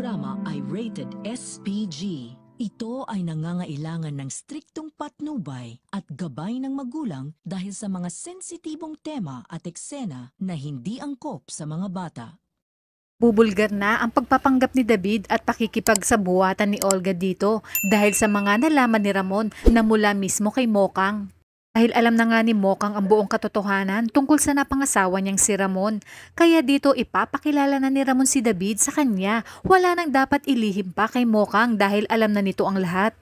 programa ay rated SPG. Ito ay nangangailangan ng striktong patnubay at gabay ng magulang dahil sa mga sensitibong tema at eksena na hindi angkop sa mga bata. Bubulgar na ang pagpapanggap ni David at pakikipagsabuatan ni Olga dito dahil sa mga nalaman ni Ramon na mula mismo kay Mokang. Dahil alam na nga ni Mokang ang buong katotohanan tungkol sa napangasawa niyang si Ramon. Kaya dito ipapakilala na ni Ramon si David sa kanya. Wala nang dapat ilihim pa kay Mokang dahil alam na nito ang lahat.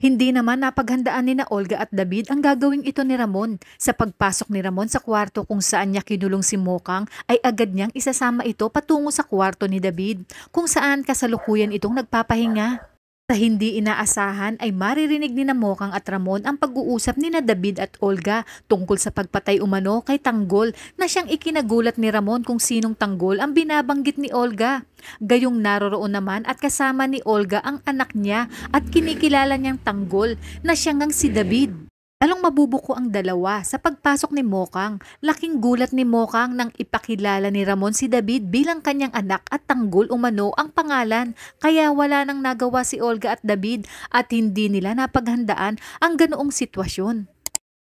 Hindi naman napaghandaan ni na Olga at David ang gagawing ito ni Ramon. Sa pagpasok ni Ramon sa kwarto kung saan niya kinulong si Mokang ay agad niyang isasama ito patungo sa kwarto ni David kung saan kasalukuyan itong nagpapahinga. Sa hindi inaasahan ay maririnig ni na Mokang at Ramon ang pag-uusap ni na David at Olga tungkol sa pagpatay umano kay Tanggol na siyang ikinagulat ni Ramon kung sinong Tanggol ang binabanggit ni Olga. Gayong naroroon naman at kasama ni Olga ang anak niya at kinikilala niyang Tanggol na siya ngang si David. Lalong mabubuko ang dalawa sa pagpasok ni Mokang. Laking gulat ni Mokang nang ipakilala ni Ramon si David bilang kanyang anak at Tanggol umano ang pangalan. Kaya wala nang nagawa si Olga at David at hindi nila napaghandaan ang ganoong sitwasyon.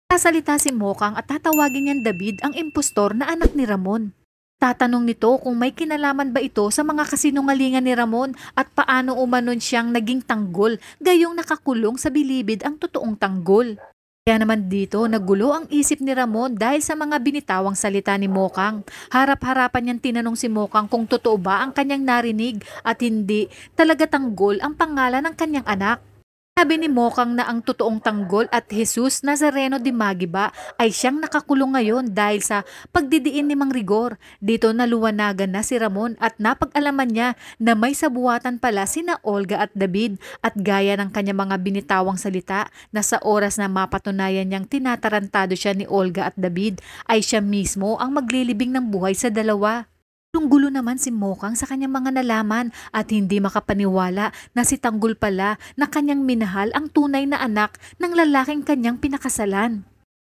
Sasalita si Mokang at tatawagin niyang David ang impostor na anak ni Ramon. Tatanong nito kung may kinalaman ba ito sa mga kasinungalingan ni Ramon at paano umanon siyang naging Tanggol gayong nakakulong sa bilibid ang totoong Tanggol. Kaya naman dito nagulo ang isip ni Ramon dahil sa mga binitawang salita ni Mokang. Harap-harapan niyang tinanong si Mokang kung totoo ba ang kanyang narinig at hindi talaga Tanggol ang pangalan ng kanyang anak. Sabi ni Mokang na ang totoong Tanggol at Jesus Nazareno de Magiba ay siyang nakakulong ngayon dahil sa pagdidiin ni Mang Rigor. Dito naluwanagan na si Ramon at napag-alaman niya na may sabuatan pala sina Olga at David at gaya ng kanya mga binitawang salita na sa oras na mapatunayan niyang tinatarantado siya ni Olga at David ay siya mismo ang maglilibing ng buhay sa dalawa. Gulo naman si Mokang sa kanyang mga nalaman at hindi makapaniwala na si Tanggol pala na kanyang minahal ang tunay na anak ng lalaking kanyang pinakasalan.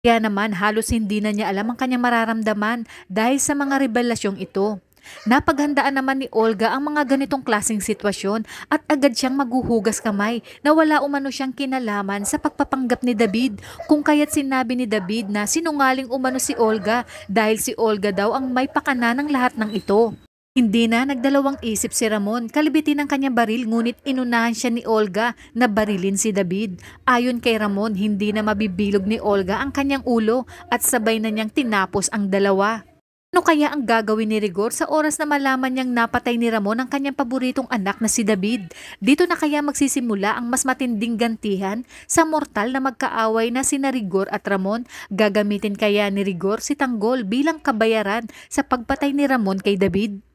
Kaya naman halos hindi na niya alam ang kanyang mararamdaman dahil sa mga revelasyong ito. Napaghandaan naman ni Olga ang mga ganitong klaseng sitwasyon at agad siyang maghuhugas kamay na wala umano siyang kinalaman sa pagpapanggap ni David kung kaya't sinabi ni David na sinungaling umano si Olga dahil si Olga daw ang may pakana ng lahat ng ito. Hindi na nagdalawang isip si Ramon, kalibitin ang kanyang baril ngunit inunahan siya ni Olga na barilin si David. Ayon kay Ramon, hindi na mabibilog ni Olga ang kanyang ulo at sabay na niyang tinapos ang dalawa. Ano kaya ang gagawin ni Rigor sa oras na malaman niyang napatay ni Ramon ang kanyang paboritong anak na si David? Dito na kaya magsisimula ang mas matinding gantihan sa mortal na magkaaway na sina Rigor at Ramon? Gagamitin kaya ni Rigor si Tanggol bilang kabayaran sa pagpatay ni Ramon kay David?